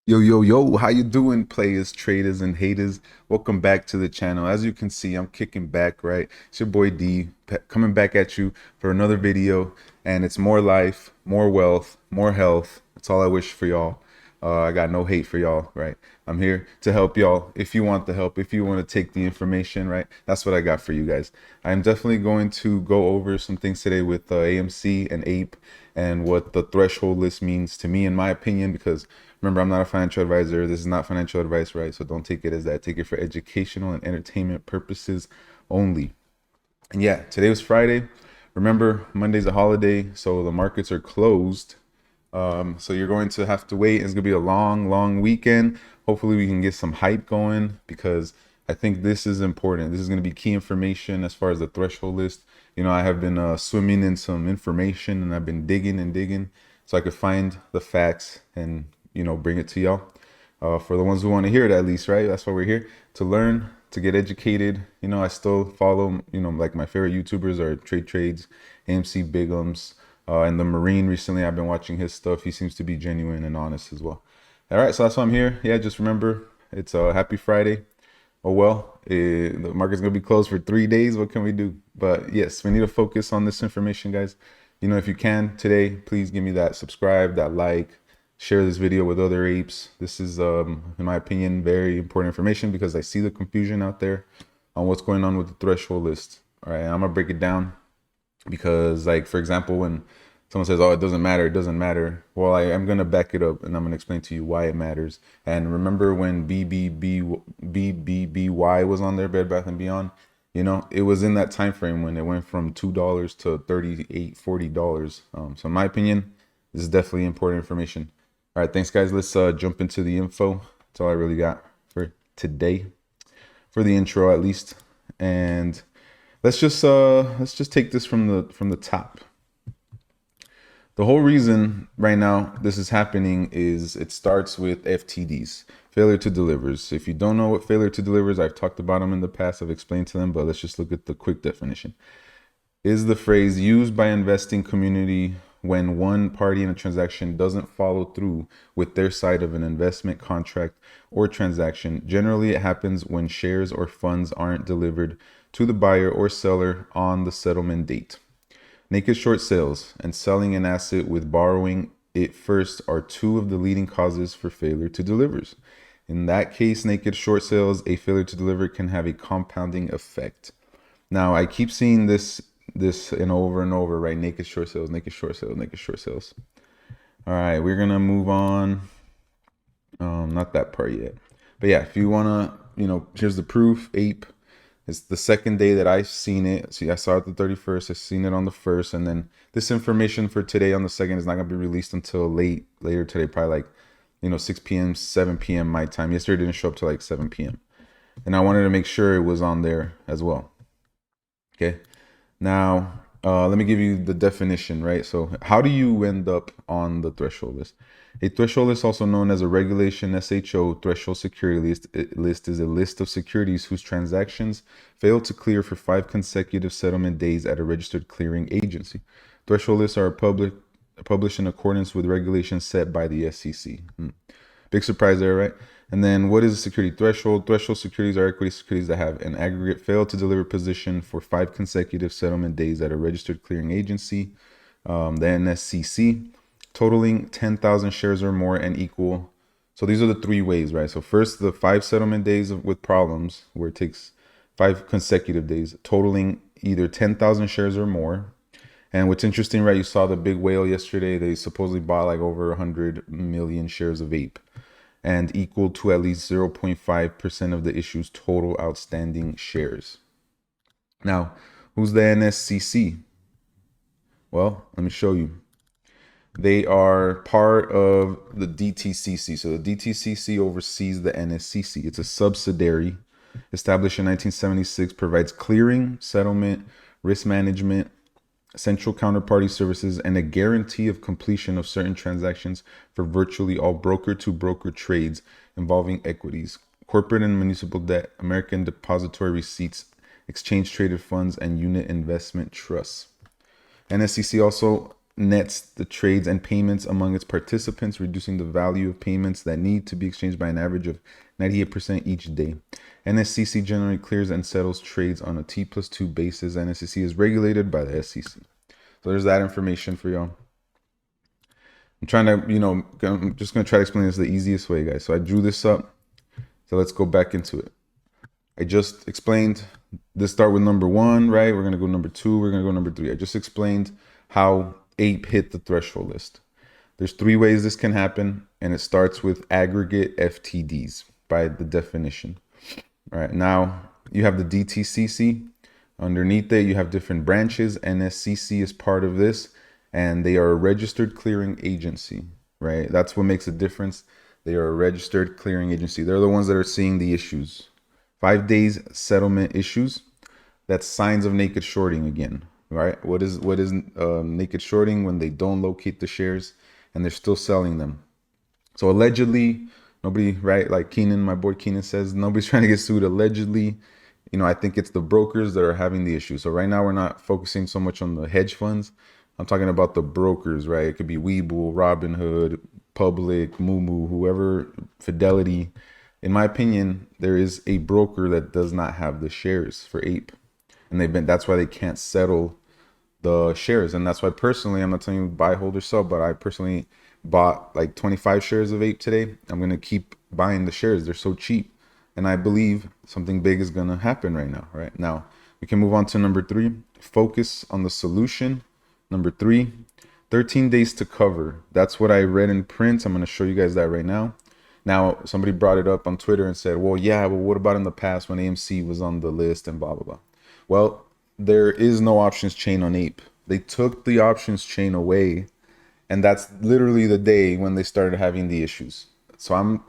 Yo, how you doing, players, traders, and haters? Welcome back to the channel. As you can see, I'm kicking back, right? It's your boy D, coming back at you for another video, and it's more life, more wealth, more health. That's all I wish for y'all. I got no hate for y'all, right? I'm here to help y'all. If you want the help, if you want to take the information, right? That's what I got for you guys. I'm definitely going to go over some things today with AMC and APE and what the threshold list means to me, in my opinion, because remember, I'm not a financial advisor. This is not financial advice, right? So don't take it as that. Take it for educational and entertainment purposes only. And yeah, today was Friday. Remember, Monday's a holiday, so the markets are closed. So you're going to have to wait. It's gonna be a long weekend. Hopefully, we can get some hype going because I think this is important. This is gonna be key information as far as the threshold list. You know, I have been swimming in some information and I've been digging and digging so I could find the facts and bring it to y'all. For the ones who want to hear it, at least, right? That's why we're here, to learn, to get educated. I still follow, like my favorite YouTubers are Trade Trades, AMC Bigums, and the Marine. Recently, I've been watching his stuff. He seems to be genuine and honest as well. All right, so that's why I'm here. Yeah, just remember, it's a happy Friday. Oh well, the market's gonna be closed for 3 days. What can we do? But yes, we need to focus on this information, guys. If you can today, please give me that subscribe, that like, share this video with other apes. This is, in my opinion, very important information because I see the confusion out there on what's going on with the threshold list. All right, I'm gonna break it down because, like, for example, when someone says, "Oh, it doesn't matter," well, I'm gonna back it up and I'm gonna explain to you why it matters. And remember when BBBY was on there, Bed Bath and Beyond? It was in that time frame when it went from $2 to $38, $40. So in my opinion, this is definitely important information. All right, thanks guys. Let's jump into the info. That's all I really got for today, for the intro at least. And let's just take this from the top. The whole reason right now this is happening is it starts with FTDs, failure to delivers. If you don't know what failure to delivers, I've talked about them in the past. I've explained to them, but let's just look at the quick definition. Is the phrase used by investing community when one party in a transaction doesn't follow through with their side of an investment contract or transaction. Generally, it happens when shares or funds aren't delivered to the buyer or seller on the settlement date. Naked short sales and selling an asset with borrowing it first are two of the leading causes for failure to deliver. In that case, naked short sales, a failure to deliver can have a compounding effect. Now, I keep seeing this and over, right? Naked short sales, naked short sales, naked short sales. All right, we're gonna move on. Not that part yet, but yeah, if you wanna, here's the proof. Ape. It's the second day that I've seen it. See, I saw it the 31st. I've seen it on the 1st, and then this information for today on the 2nd is not gonna be released until later today, probably like 6 p.m., 7 p.m. my time. Yesterday didn't show up till like 7 p.m. and I wanted to make sure it was on there as well. Okay. Now, let me give you the definition, right? So how do you end up on the threshold list? A threshold list, also known as a regulation SHO threshold security list is a list of securities whose transactions fail to clear for 5 consecutive settlement days at a registered clearing agency. Threshold lists are published in accordance with regulations set by the SEC. Big surprise there, right? And then what is a security threshold? Threshold securities are equity securities that have an aggregate failed to deliver position for 5 consecutive settlement days at a registered clearing agency, the NSCC, totaling 10,000 shares or more and equal. So these are the 3 ways, right? So first, the 5 settlement days with problems, where it takes 5 consecutive days, totaling either 10,000 shares or more. And what's interesting, right? You saw the big whale yesterday. They supposedly bought like over 100 million shares of APE and equal to at least 0.5% of the issue's total outstanding shares. Now, who's the NSCC? Well, let me show you. They are part of the DTCC. So the DTCC oversees the NSCC. It's a subsidiary established in 1976, provides clearing, settlement, risk management, central counterparty services, and a guarantee of completion of certain transactions for virtually all broker-to-broker trades involving equities, corporate and municipal debt, American depository receipts, exchange-traded funds, and unit investment trusts. NSCC also nets the trades and payments among its participants, reducing the value of payments that need to be exchanged by an average of 98% each day. NSCC generally clears and settles trades on a T+2 basis. NSCC is regulated by the SEC. So there's that information for y'all. I'm trying to, I'm just going to try to explain this the easiest way, guys. So I drew this up. So let's go back into it. I just explained this. Start with number 1, right? We're going to go number 2. We're going to go number 3. I just explained how ape hit the threshold list. There's 3 ways this can happen, and it starts with aggregate FTDs by the definition. All right, now you have the DTCC. Underneath it, you have different branches. NSCC is part of this, and they are a registered clearing agency, right? That's what makes a difference. They are a registered clearing agency. They're the ones that are seeing the issues. 5 days settlement issues. That's signs of naked shorting again, right? What is naked shorting? When they don't locate the shares and they're still selling them. So allegedly, nobody, right? Like Keenan, my boy Keenan says, nobody's trying to get sued. Allegedly, I think it's the brokers that are having the issue. So right now we're not focusing so much on the hedge funds. I'm talking about the brokers, right? It could be Webull, Robinhood, Public, Moomoo, whoever, Fidelity. In my opinion, there is a broker that does not have the shares for Ape, and that's why they can't settle the shares. And that's why personally, I'm not telling you buy, hold, or sell, but I personally bought like 25 shares of Ape today. I'm going to keep buying the shares. They're so cheap. And I believe something big is going to happen right now. Right now, we can move on to number 3, focus on the solution. Number 3, 13 days to cover. That's what I read in print. I'm going to show you guys that right now. Now, somebody brought it up on Twitter and said, well, yeah, but what about in the past when AMC was on the list and blah, blah, blah. Well, there is no options chain on Ape. They took the options chain away, and that's literally the day when they started having the issues. So I'm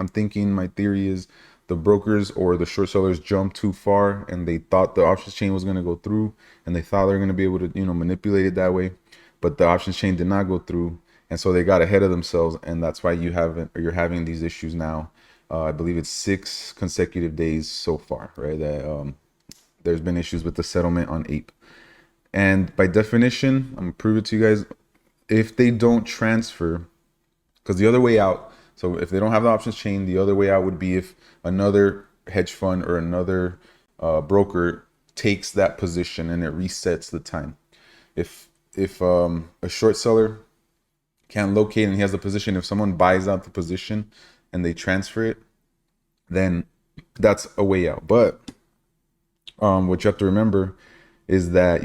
thinking, my theory is the brokers or the short sellers jumped too far, and they thought the options chain was going to go through, and they thought they were going to be able to, manipulate it that way. But the options chain did not go through. And so they got ahead of themselves, and that's why you're having these issues now. I believe it's 6 consecutive days so far, right? That there's been issues with the settlement on Ape. And by definition, I'm gonna prove it to you guys. If they don't transfer, because the other way out, so if they don't have the options chain, the other way out would be if another hedge fund or another broker takes that position and it resets the time. If a short seller can't locate and he has the position, if someone buys out the position and they transfer it, then that's a way out. But what you have to remember is that,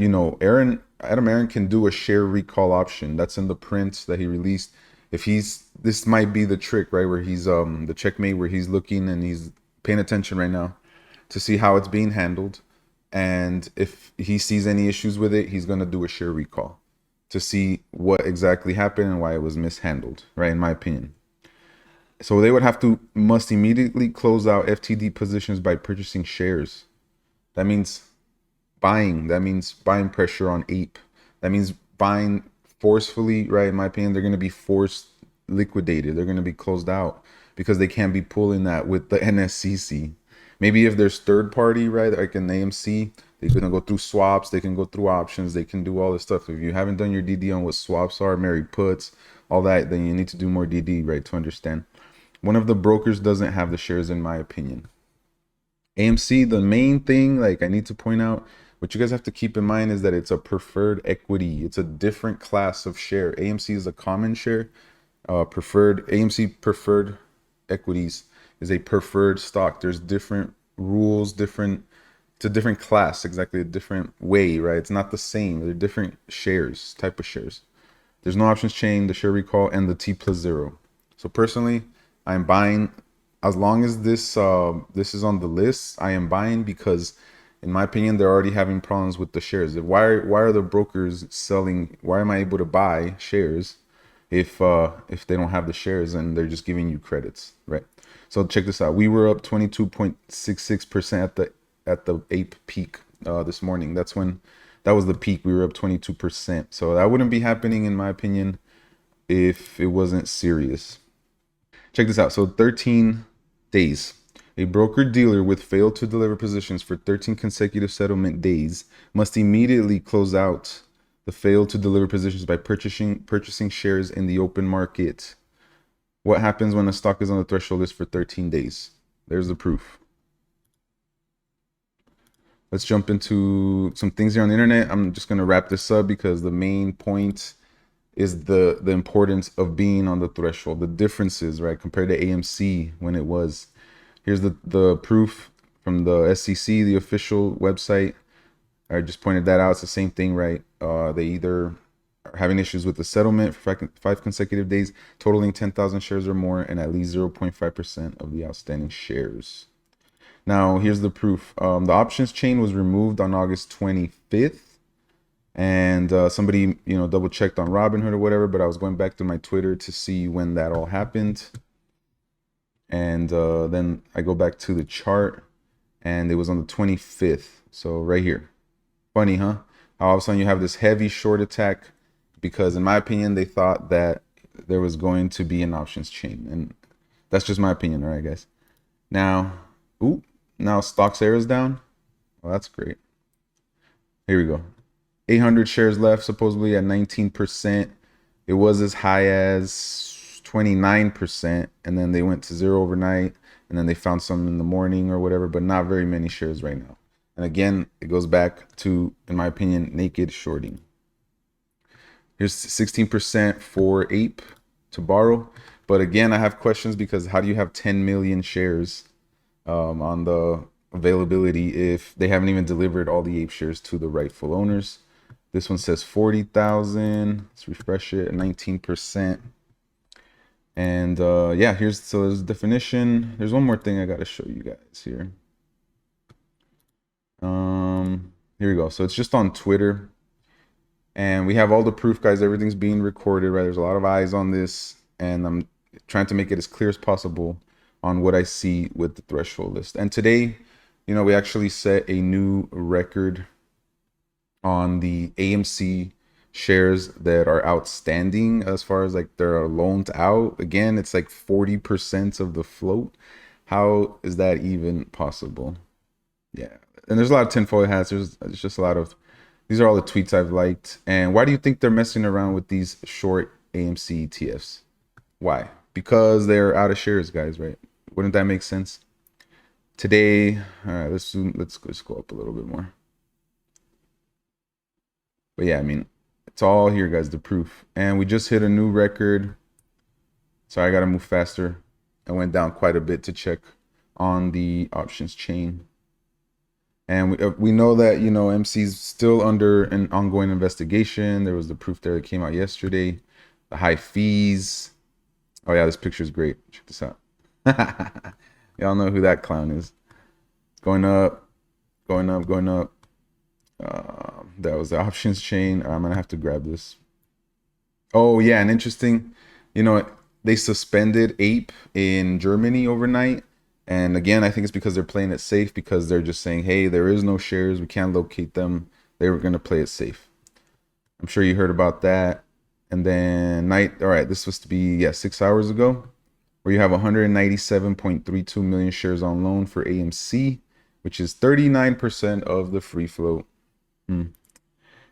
Adam Aaron can do a share recall option. That's in the print that he released. This might be the trick, right? Where he's the checkmate, where he's looking and he's paying attention right now to see how it's being handled. And if he sees any issues with it, he's going to do a share recall to see what exactly happened and why it was mishandled, right? In my opinion. So they must immediately close out FTD positions by purchasing shares. That means buying. That means buying pressure on Ape. That means buying forcefully, right? In my opinion, they're going to be forced liquidated. They're going to be closed out because they can't be pulling that with the NSCC. Maybe if there's third party, right, like an AMC, they're going to go through swaps, they can go through options, they can do all this stuff. If you haven't done your DD on what swaps are, married puts, all that, then you need to do more DD, right, to understand. One of the brokers doesn't have the shares, in my opinion. AMC, the main thing, like I need to point out, what you guys have to keep in mind is that it's a preferred equity. It's a different class of share. AMC is a common share. AMC preferred equities is a preferred stock. There's different rules, it's a different class, exactly a different way, right? It's not the same. They're different shares, type of shares. There's no options chain, the share recall, and the T+0. So personally, I'm buying as long as this is on the list. I am buying because, in my opinion, they're already having problems with the shares. Why are the brokers selling? Why am I able to buy shares if they don't have the shares and they're just giving you credits, right? So check this out. We were up 22.66% at the Ape peak this morning. That was the peak. We were up 22%. So that wouldn't be happening, in my opinion, if it wasn't serious. Check this out. So 13 days. A broker-dealer with failed to deliver positions for 13 consecutive settlement days must immediately close out The failed to deliver positions by purchasing shares in the open market. What happens when a stock is on the threshold list for 13 days? There's the proof. Let's jump into some things here on the internet. I'm just going to wrap this up because the main point is the importance of being on the threshold, the differences, right, compared to AMC when it was. Here's the proof from the SEC, the official website. I just pointed that out. It's the same thing, right? They either are having issues with the settlement for five consecutive days, totaling 10,000 shares or more, and at least 0.5% of the outstanding shares. Now, here's the proof. The options chain was removed on August 25th. And somebody, double checked on Robinhood or whatever, but I was going back to my Twitter to see when that all happened. And then I go back to the chart and it was on the 25th. So right here. Funny, huh? How all of a sudden you have this heavy short attack because in my opinion, they thought that there was going to be an options chain. And that's just my opinion, all right, guys? Now, now stocks arrows down. Well, that's great. Here we go. 800 shares left, supposedly at 19%. It was as high as 29%, and then they went to zero overnight, and then they found some in the morning or whatever, but not very many shares right now. And again, it goes back to, in my opinion, naked shorting. Here's 16% for Ape to borrow. But again, I have questions because how do you have 10 million shares on the availability if they haven't even delivered all the Ape shares to the rightful owners? This one says 40,000. Let's refresh it at 19%. And yeah, there's the definition. There's one more thing I got to show you guys here. Here we go. So it's just on Twitter. And we have all the proof, guys. Everything's being recorded, right? There's a lot of eyes on this. And I'm trying to make it as clear as possible on what I see with the threshold list. And today, we actually set a new record on the AMC shares that are outstanding as far as like they're loaned out. Again, it's like 40% of the float. How is that even possible? Yeah. And there's a lot of tinfoil hats. There's just a lot of, these are all the tweets I've liked. And why do you think they're messing around with these short AMC ETFs? Why? Because they're out of shares, guys, right? Wouldn't that make sense? Today, all right, let's go up a little bit more. But yeah, I mean, it's all here, guys, the proof. And we just hit a new record. Sorry, I got to move faster. I went down quite a bit to check on the options chain. And we know that, MC's still under an ongoing investigation. There was the proof there that came out yesterday. The high fees. Oh, yeah, this picture is great. Check this out. Y'all know who that clown is. Going up, going up, going up. That was the options chain. I'm going to have to grab this. Oh, yeah, and interesting. They suspended Ape in Germany overnight. And again, I think it's because they're playing it safe because they're just saying, hey, there is no shares. We can't locate them. They were going to play it safe. I'm sure you heard about that. And then all right, this was to be, 6 hours ago, where you have 197.32 million shares on loan for AMC, which is 39% of the free float. And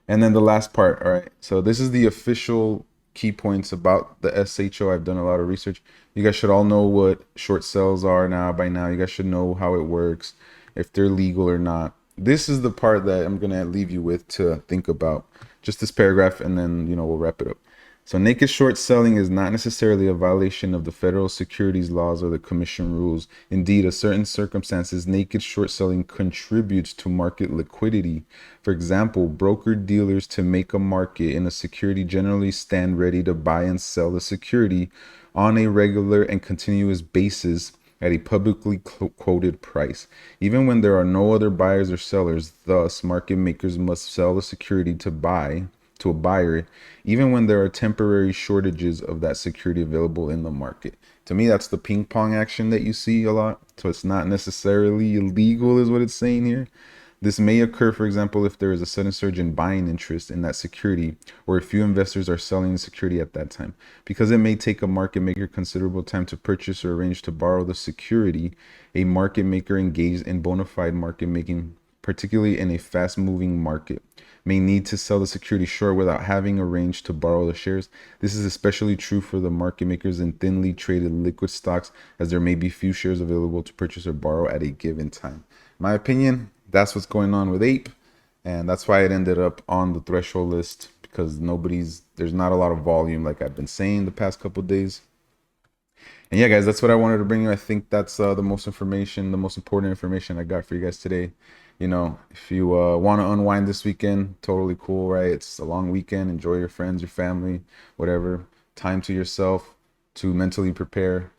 then the last part. All right. So this is the official key points about the SHO. I've done a lot of research. You guys should all know what short sales are by now. You guys should know how it works, if they're legal or not. This is the part that I'm going to leave you with to think about. Just this paragraph, and then, we'll wrap it up. So naked short selling is not necessarily a violation of the federal securities laws or the commission rules. Indeed, in certain circumstances, naked short selling contributes to market liquidity. For example, broker-dealers to make a market in a security generally stand ready to buy and sell the security on a regular and continuous basis at a publicly quoted price, even when there are no other buyers or sellers. Thus, market makers must sell the security to a buyer, even when there are temporary shortages of that security available in the market. To me, that's the ping pong action that you see a lot. So it's not necessarily illegal is what it's saying here. This may occur, for example, if there is a sudden surge in buying interest in that security, or a few investors are selling the security at that time. Because it may take a market maker considerable time to purchase or arrange to borrow the security, a market maker engaged in bona fide market making particularly in a fast-moving market, may need to sell the security short without having arranged to borrow the shares. This is especially true for the market makers in thinly traded liquid stocks, as there may be few shares available to purchase or borrow at a given time. In my opinion, that's what's going on with Ape, and that's why it ended up on the threshold list, because there's not a lot of volume, like I've been saying the past couple of days. And yeah, guys, that's what I wanted to bring you. I think that's the most important information I got for you guys today. You know, if you want to unwind this weekend, totally cool, right? It's a long weekend. Enjoy your friends, your family, whatever. Time to yourself to mentally prepare.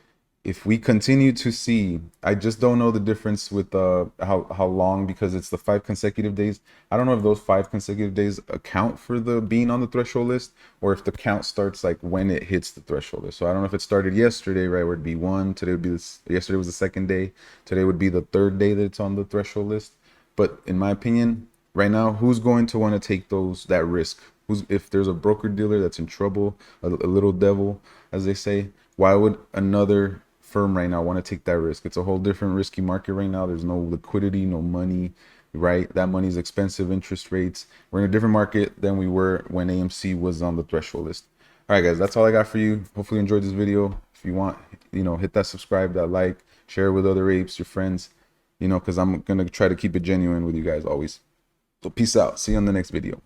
If we continue to see, I just don't know the difference with how long, because it's the 5 consecutive days. I don't know if those 5 consecutive days account for the being on the threshold list, or if the count starts like when it hits the threshold list. So I don't know if it started yesterday, right, where it'd be 1, today would be yesterday was the 2nd day, today would be the 3rd day that it's on the threshold list. But in my opinion, right now, who's going to want to take that risk? If there's a broker dealer that's in trouble, a little devil, as they say, why would another firm right now want to take that risk? It's a whole different risky market right now. There's no liquidity, no money, right? That money's expensive, interest rates. We're in a different market than we were when AMC was on the threshold list. All right, guys, that's all I got for you. Hopefully you enjoyed this video. If you want, hit that subscribe, that like, share it with other apes, your friends, because I'm going to try to keep it genuine with you guys always. So peace out. See you on the next video.